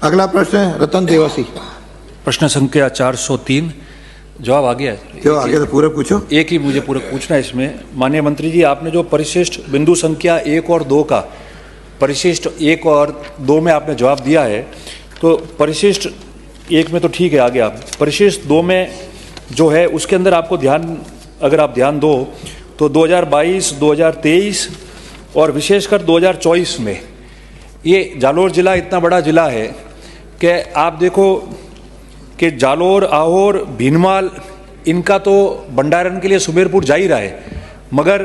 अगला प्रश्न है रतन देवासी। प्रश्न संख्या 403। जवाब आ गया है? जो आगे तो पूरा पूछो। एक ही मुझे पूरा पूछना है इसमें। माननीय मंत्री जी, आपने जो परिशिष्ट बिंदु संख्या 1 और 2 का परिशिष्ट 1 और 2 में आपने जवाब दिया है, तो परिशिष्ट 1 में तो ठीक है, आगे आप परिशिष्ट 2 में जो है उसके अंदर आपको अगर आप ध्यान दो तो 2022, 2023 और विशेषकर 2024 में ये जालोर जिला इतना बड़ा जिला है कि आप देखो कि जालोर, आहोर, भीनमाल इनका तो भंडारण के लिए सुमेरपुर जा ही रहा है, मगर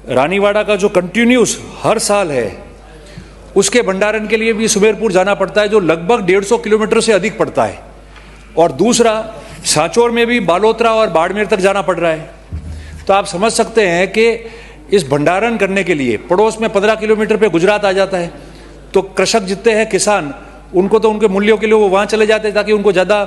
रानीवाड़ा का जो कंटिन्यूस हर साल है उसके भंडारण के लिए भी सुमेरपुर जाना पड़ता है, जो लगभग 150 किलोमीटर से अधिक पड़ता है। और दूसरा, सांचौर में भी बालोतरा और बाड़मेर तक जाना पड़ रहा है। तो आप समझ सकते हैं कि इस भंडारण करने के लिए पड़ोस में 15 किलोमीटर पे गुजरात आ जाता है, तो कृषक जितने हैं किसान, उनको तो उनके मूल्यों के लिए वो वहाँ चले जाते हैं ताकि उनको ज़्यादा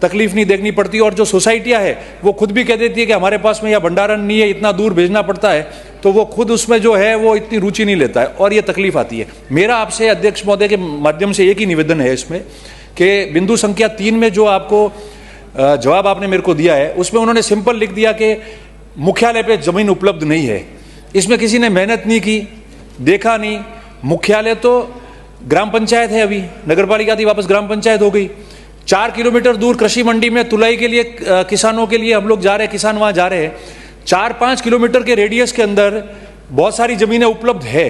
तकलीफ नहीं देखनी पड़ती। और जो सोसाइटियाँ हैं वो खुद भी कह देती है कि हमारे पास में यह भंडारण नहीं है, इतना दूर भेजना पड़ता है, तो वो खुद उसमें जो है वो इतनी रुचि नहीं लेता है और ये तकलीफ आती है। मेरा आपसे अध्यक्ष महोदय के माध्यम से एक ही निवेदन है इसमें कि बिंदु संख्या 3 में जो आपको जवाब आपने मेरे को दिया है उसमें उन्होंने सिंपल लिख दिया कि मुख्यालय पे जमीन उपलब्ध नहीं है। इसमें किसी ने मेहनत नहीं की, देखा नहीं। मुख्यालय तो ग्राम पंचायत है, अभी नगर पालिका थी, वापस ग्राम पंचायत हो गई। 4 किलोमीटर दूर कृषि मंडी में तुलाई के लिए किसानों के लिए हम लोग जा रहे हैं, किसान वहां जा रहे हैं। 4-5 किलोमीटर के रेडियस के अंदर बहुत सारी जमीनें उपलब्ध है।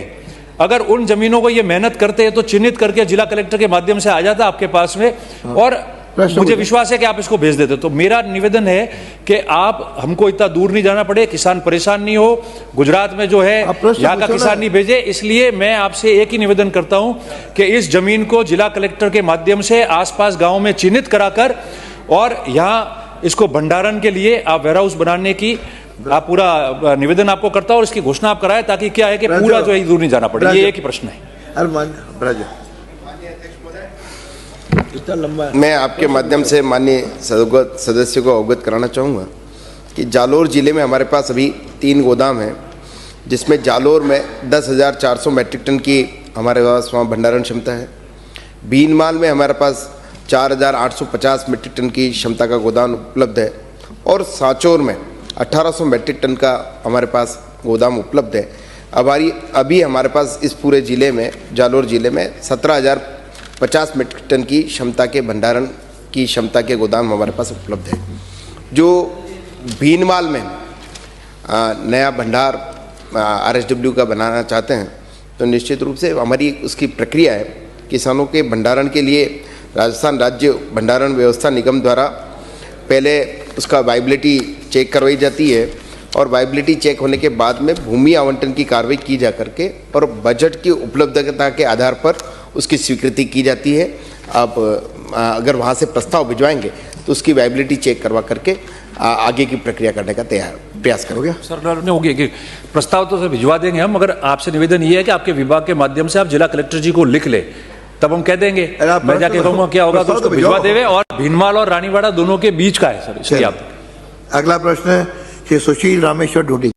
अगर उन जमीनों को ये मेहनत करते हैं तो चिन्हित करके जिला कलेक्टर के माध्यम से आ जाता आपके पास में, और मुझे विश्वास है कि आप इसको भेज देते। तो मेरा निवेदन है कि आप हमको इतना दूर नहीं जाना पड़े, किसान परेशान नहीं हो, गुजरात में जो है यहाँ का किसान नहीं भेजे। इसलिए मैं आपसे एक ही निवेदन करता हूं कि इस जमीन को जिला कलेक्टर के माध्यम से आसपास गांव में चिन्हित कराकर और यहाँ इसको भंडारण के लिए आप वेयर हाउस बनाने की आप पूरा निवेदन आपको करता हूं और इसकी घोषणा आप कराए, ताकि क्या है कि पूरा जो है दूर नहीं जाना पड़े। ये एक ही प्रश्न है। मैं आपके माध्यम से माननीय सदस्य को अवगत कराना चाहूँगा कि जालोर जिले में हमारे पास अभी 3 गोदाम हैं, जिसमें जालोर में 10,400 मैट्रिक टन की हमारे पास वहाँ भंडारण क्षमता है। भीनमाल में हमारे पास 4,850 मैट्रिक टन की क्षमता का गोदाम उपलब्ध है और सांचौर में 1,800 मैट्रिक टन का हमारे पास गोदाम उपलब्ध है। अभी हमारे पास इस पूरे ज़िले में, जालोर ज़िले में 17,050 मैट्रिक टन की क्षमता के भंडारण की क्षमता के गोदाम हमारे पास उपलब्ध है। जो भीनमाल में नया भंडार RSW का बनाना चाहते हैं, तो निश्चित रूप से हमारी उसकी प्रक्रिया है। किसानों के भंडारण के लिए राजस्थान राज्य भंडारण व्यवस्था निगम द्वारा पहले उसका वाइबिलिटी चेक करवाई जाती है और वाइबिलिटी चेक होने के बाद में भूमि आवंटन की कार्रवाई की जा करके और बजट की उपलब्धता के आधार पर उसकी स्वीकृति की जाती है। आप अगर वहाँ से प्रस्ताव भिजवाएंगे तो उसकी वाइबिलिटी चेक करवा करके आगे की प्रक्रिया करने का प्रयास करोगे। सर ने होगी कि प्रस्ताव तो सर भिजवा देंगे हम, मगर आपसे निवेदन ये है कि आपके विभाग के माध्यम से आप जिला कलेक्टर जी को लिख ले, तब हम कह देंगे। मैं जाके कहूँगा क्या होगा तो उसको भिजवा देवे। और भीनमाल और रानीवाड़ा दोनों के बीच का है सर, इसलिए आप। अगला प्रश्न है श्री सुशील रामेश्वर ढूंढी।